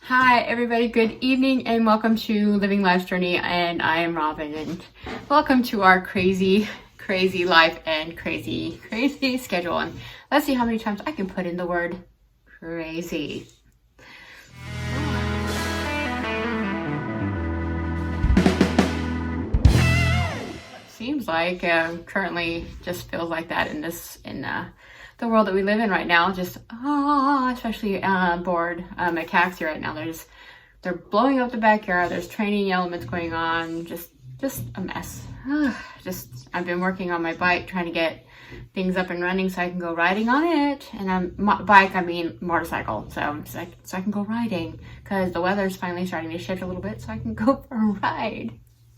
Hi everybody, good evening and welcome to Living Life's Journey, and I am Robin and welcome to our crazy life and crazy schedule. And let's see how many times I can put in the word crazy. Seems like currently just feels like that in the world that we live in right now. Just especially bored at Taxi right now. They're blowing up the backyard. There's training elements going on. Just a mess. I've been working on my bike, trying to get things up and running so I can go riding on it. And I mean motorcycle. So I can go riding because the weather's finally starting to shift a little bit, so I can go for a ride.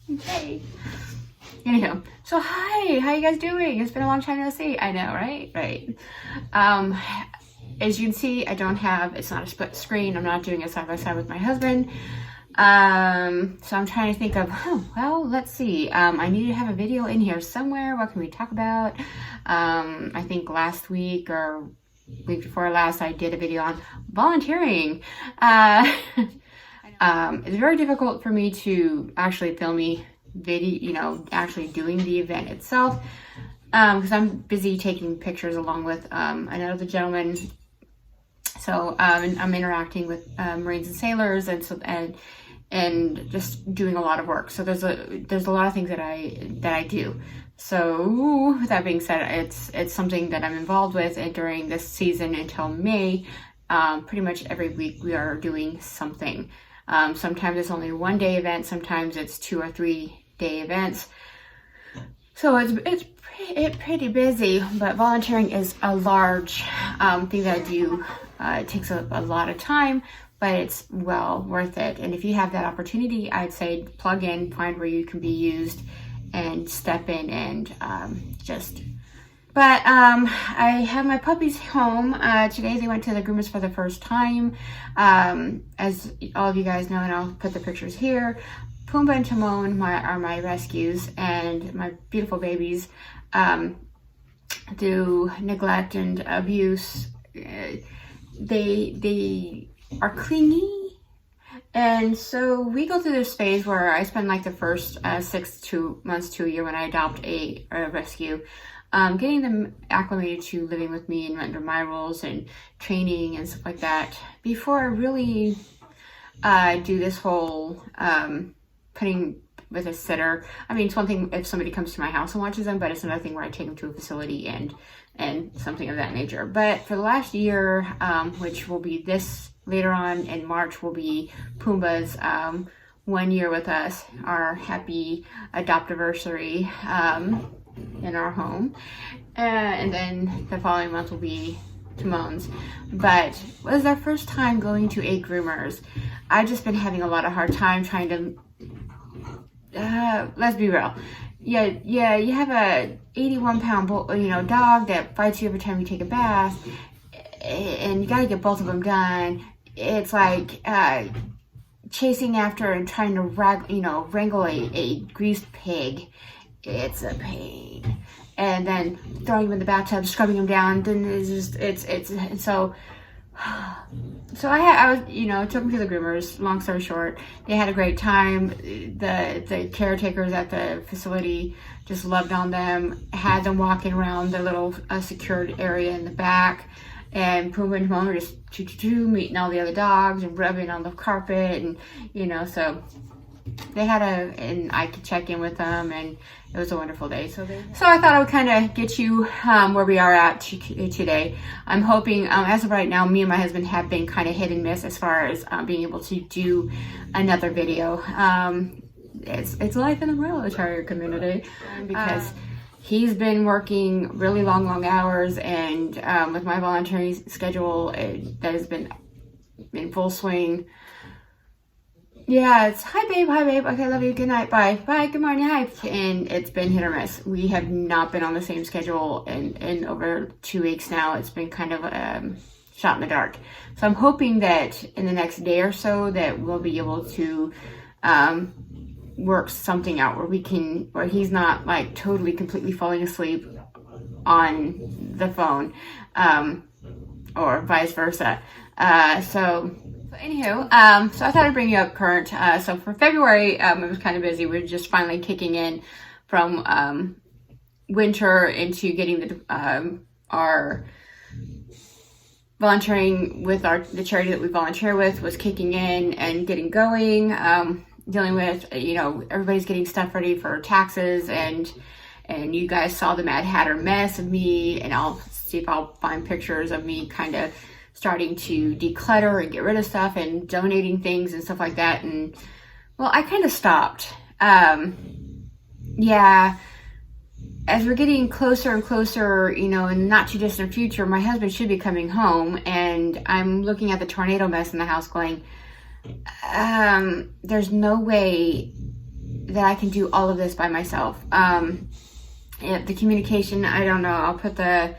Yay. Anyhow, so hi, how you guys doing? It's been a long time no see. I know, right? As you can see, it's not a split screen. I'm not doing it side by side with my husband. So I'm trying to think of, let's see. I need to have a video in here somewhere. What can we talk about? I think last week or week before last, I did a video on volunteering. It's very difficult for me to actually film video, actually doing the event itself, because I'm busy taking pictures along with another gentleman. So I'm interacting with Marines and sailors, and just doing a lot of work. So there's a lot of things that I do. So with that being said, it's something that I'm involved with, and during this season until May, pretty much every week we are doing something. Sometimes it's only a 1-day event, sometimes it's 2 or 3 day events. So it's pretty busy, but volunteering is a large thing that I do. It takes a lot of time, but it's well worth it. And if you have that opportunity, I'd say plug in, find where you can be used, and step in and But I have my puppies home. Today they went to the groomers for the first time. As all of you guys know, and I'll put the pictures here, Pumbaa and Timon are my rescues, and my beautiful babies through neglect and abuse. They are clingy, and so we go through this phase where I spend like the first 6 months to a year when I adopt a rescue, getting them acclimated to living with me and under my rules and training and stuff like that before I really do this whole putting with a sitter. I mean, it's one thing if somebody comes to my house and watches them, but it's another thing where I take them to a facility and something of that nature. But for the last year, which will be this later on in March, will be Pumbaa's 1 year with us, our happy adoptiversary in our home, and then the following month will be Timon's. But it was our first time going to a groomers. I've just been having a lot of hard time trying to let's be real. Yeah, you have a 81-pound dog that fights you every time you take a bath, and you gotta get both of them done. It's like chasing after and trying to wrangle a greased pig. It's a pain. And then throwing him in the bathtub, scrubbing him down, then so I was, took them to the groomers. Long story short, they had a great time. The caretakers at the facility just loved on them, had them walking around the little secured area in the back, and Pumbaa and Timon were just meeting all the other dogs and rubbing on the carpet, and so they had and I could check in with them, and it was a wonderful day. So I thought I would kind of get you where we are at today. I'm hoping, as of right now, me and my husband have been kind of hit and miss as far as being able to do another video. It's life in the military community, because he's been working really long hours, and with my volunteering schedule that has been in full swing. Yeah, it's hi babe, okay, love you, good night, bye, good morning, hi. And it's been hit or miss. We have not been on the same schedule in over 2 weeks now. It's been kind of shot in the dark. So I'm hoping that in the next day or so that we'll be able to work something out where he's not like totally completely falling asleep on the phone, or vice versa. So So anywho, so I thought I'd bring you up current. So for February, it was kind of busy. We're just finally kicking in from winter into getting our volunteering with the charity that we volunteer with was kicking in and getting going. Dealing with, everybody's getting stuff ready for taxes, and you guys saw the Mad Hatter mess of me, and I'll see if I'll find pictures of me kind of starting to declutter and get rid of stuff and donating things and stuff like that. And well, I kind of stopped. Yeah, as we're getting closer and closer, in the not too distant future, my husband should be coming home, and I'm looking at the tornado mess in the house going, there's no way that I can do all of this by myself. The communication, I don't know. I'll put the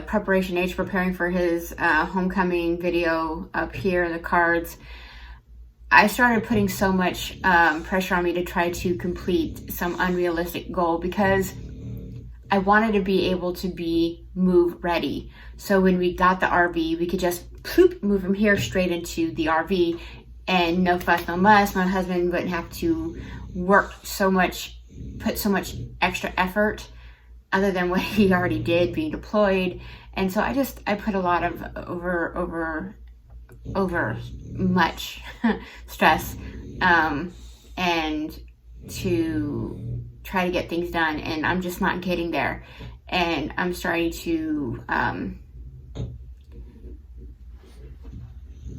preparation age preparing for his homecoming video up here in the cards. I started putting so much pressure on me to try to complete some unrealistic goal because I wanted to be able to be move ready. So when we got the RV, we could just move from here straight into the RV, and no fuss, no muss. My husband wouldn't have to work so much, put so much extra effort other than what he already did being deployed. And so I put a lot of over much stress and to try to get things done, and I'm just not getting there, and I'm starting to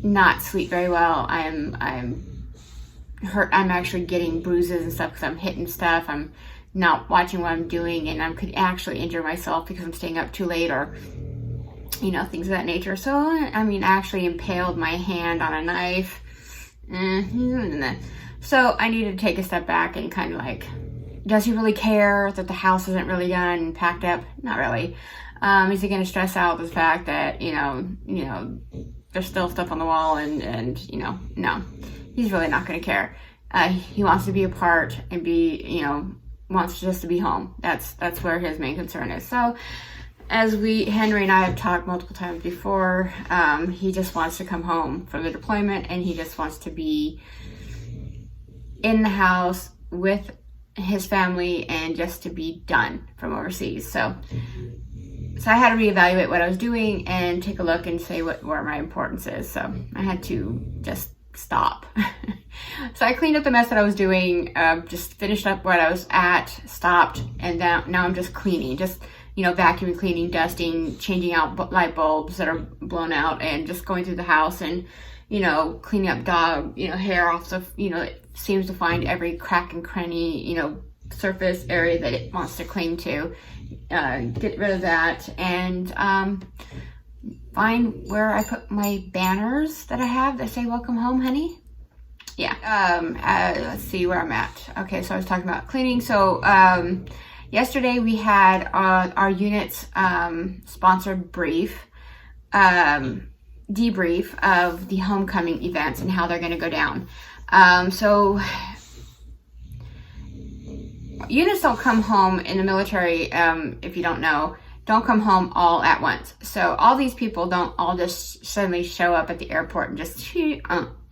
not sleep very well. I'm hurt. I'm actually getting bruises and stuff because I'm hitting stuff. I'm not watching what I'm doing, and I could actually injure myself because I'm staying up too late, or things of that nature. So I actually impaled my hand on a knife. So I needed to take a step back and kind of like, does he really care that the house isn't really done and packed up? Not really. Is he going to stress out the fact that there's still stuff on the wall and no, he's really not going to care. He wants to be a part and be, wants just to be home. That's where his main concern is. So as Henry and I have talked multiple times before, he just wants to come home from the deployment, and he just wants to be in the house with his family and just to be done from overseas. So I had to reevaluate what I was doing and take a look and say where my importance is. So I had to just stop. So I cleaned up the mess that I was doing, just finished up what I was at, stopped, and now I'm just cleaning, just vacuuming, cleaning, dusting, changing out light bulbs that are blown out, and just going through the house and cleaning up dog hair off the it seems to find every crack and cranny surface area that it wants to cling to. Get rid of that and find where I put my banners that I have that say "Welcome home, honey." Yeah. Let's see where I'm at. Okay, so I was talking about cleaning. So yesterday we had our unit's sponsored brief, debrief of the homecoming events and how they're going to go down. So units don't come home in the military, if you don't know, don't come home all at once. So all these people don't all just suddenly show up at the airport and just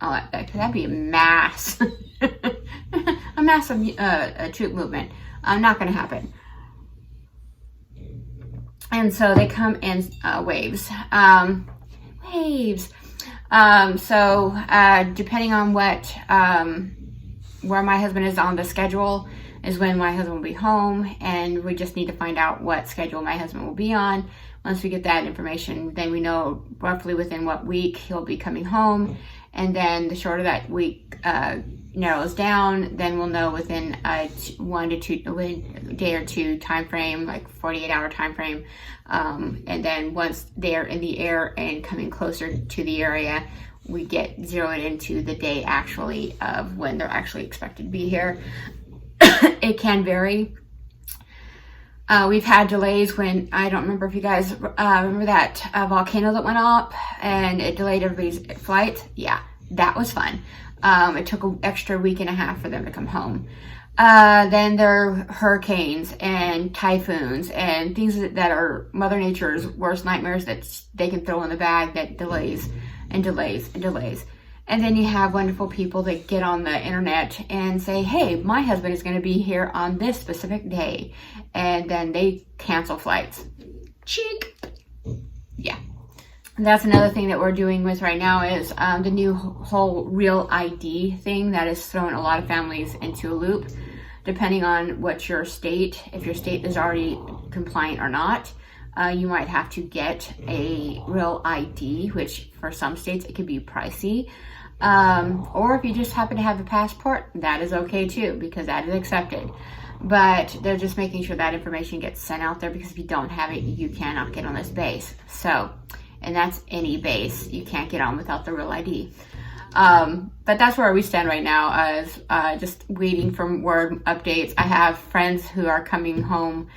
that'd be a mass, a massive troop movement. Not going to happen. And so they come in waves. So depending on where my husband is on the schedule is when my husband will be home, and we just need to find out what schedule my husband will be on. Once we get that information, then we know roughly within what week he'll be coming home, and then the shorter that week narrows down, then we'll know within a 1 to 2 day or two time frame, like 48-hour time frame. And then once they're in the air and coming closer to the area, we get zeroed into the day actually of when they're actually expected to be here. It can vary. We've had delays when, I don't remember if you guys remember that volcano that went up and it delayed everybody's flight. Yeah, that was fun. It took an extra week and a half for them to come home. Then there are hurricanes and typhoons and things that are Mother Nature's worst nightmares that they can throw in the bag that delays and delays and delays. And then you have wonderful people that get on the internet and say, hey, my husband is going to be here on this specific day. And then they cancel flights. Cheek. Yeah. And that's another thing that we're doing with right now is the new whole real ID thing that has thrown a lot of families into a loop, depending on what your state, if your state is already compliant or not. You might have to get a real ID, which for some states it could be pricey. Or if you just happen to have a passport, that is okay too, because that is accepted. But they're just making sure that information gets sent out there, because if you don't have it, you cannot get on this base. So, and that's any base. You can't get on without the real ID. But that's where we stand right now, as just waiting for word updates. I have friends who are coming home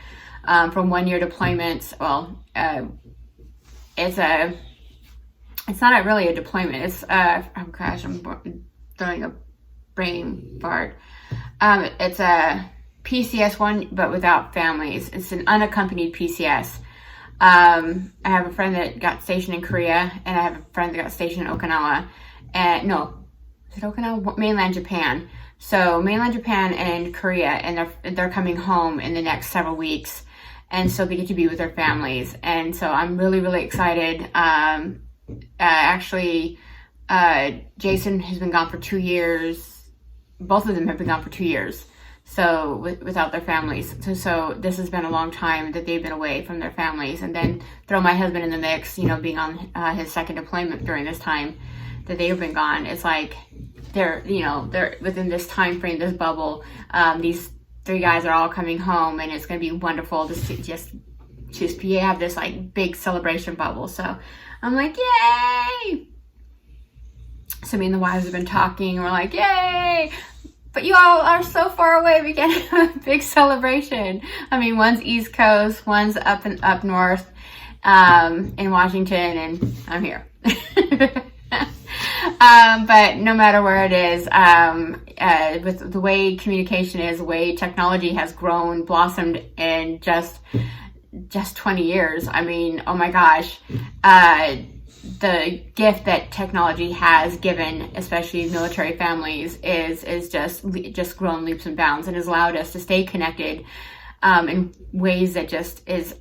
from 1 year deployments. Well, it's not really a deployment. It's oh gosh, I'm throwing a brain fart. It's a PCS one, but without families. It's an unaccompanied PCS. I have a friend that got stationed in Korea, and I have a friend that got stationed in Okinawa. And no, is it Okinawa? Mainland Japan. So mainland Japan and Korea, and they're coming home in the next several weeks, and so they get to be with their families. And so I'm really, really excited. Actually, Jason has been gone for 2 years. Both of them have been gone for 2 years. So without their families. So this has been a long time that they've been away from their families. And then throw my husband in the mix, you know, being on his second deployment during this time that they've been gone. It's like they're within this time frame, this bubble. These 3 guys are all coming home, and it's going to be wonderful to just have this like big celebration bubble. So I'm like, yay! So me and the wives have been talking. We're like, yay! But you all are so far away. We can have a big celebration. I mean, one's East Coast, one's up north in Washington, and I'm here. But no matter where it is, with the way communication is, the way technology has grown, blossomed in just 20 years. I mean, oh my gosh, the gift that technology has given, especially military families, is just grown leaps and bounds, and has allowed us to stay connected in ways that just is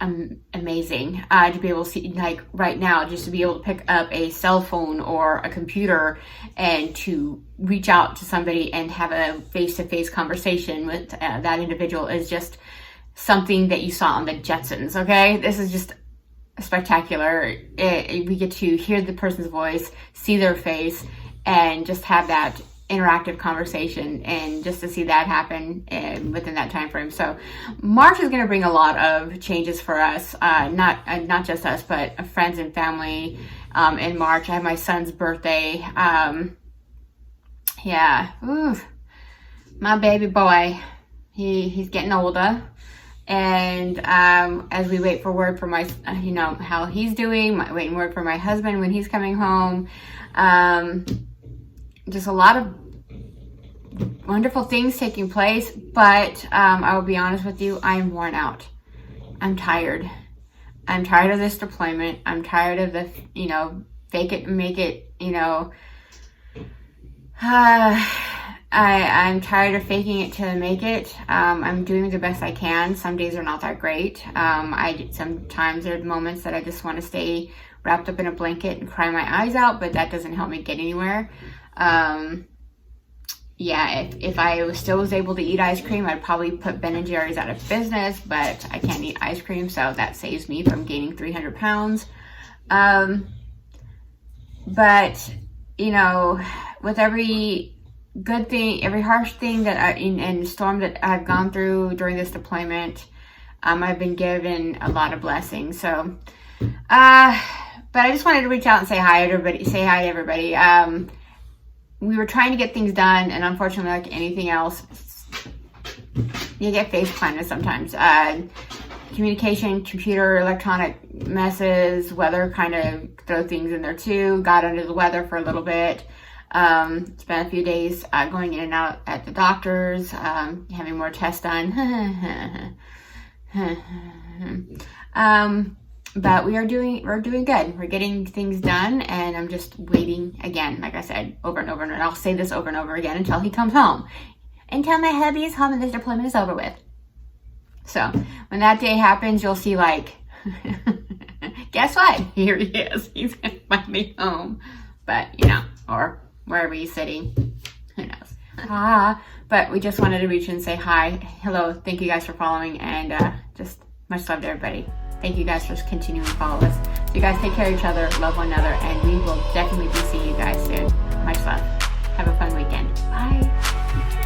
amazing. To be able to see, like right now, just to be able to pick up a cell phone or a computer and to reach out to somebody and have a face-to-face conversation with that individual is just something that you saw on the Jetsons. Okay, this is just spectacular. We get to hear the person's voice, see their face, and just have that interactive conversation, and just to see that happen within that time frame. So March is going to bring a lot of changes for us, not just us, but friends and family. In March, I have my son's birthday. My baby boy, he's getting older. And as we wait for word from my, how he's doing, waiting word for my husband when he's coming home, just a lot of wonderful things taking place. But I will be honest with you, I am worn out. I'm tired. I'm tired of this deployment. I'm tired of the, fake it and make it, I'm tired of faking it till I make it. I'm doing the best I can. Some days are not that great. Sometimes there are moments that I just want to stay wrapped up in a blanket and cry my eyes out, but that doesn't help me get anywhere. If I was able to eat ice cream, I'd probably put Ben & Jerry's out of business, but I can't eat ice cream, so that saves me from gaining 300 pounds. But, with every good thing, every harsh thing and storm that I've gone through during this deployment, I've been given a lot of blessings. So, but I just wanted to reach out and say hi to everybody. We were trying to get things done, and unfortunately, like anything else, you get face planted sometimes. Communication, computer, electronic messes, weather kind of throw things in there too. Got under the weather for a little bit. Spent a few days going in and out at the doctor's, having more tests done. but we're doing good. We're getting things done, and I'm just waiting again, like I said, over and over, and I'll say this over and over again until he comes home. Until my hubby is home and this deployment is over with. So when that day happens, you'll see like, guess what? Here he is. He's finally home. But, you know, or wherever he's sitting, who knows. But we just wanted to reach and say hi, hello, thank you guys for following, and just much love to everybody. Thank you guys for continuing to follow us. So you guys take care of each other, love one another, and we will definitely be seeing you guys soon. Much love. Have a fun weekend. Bye.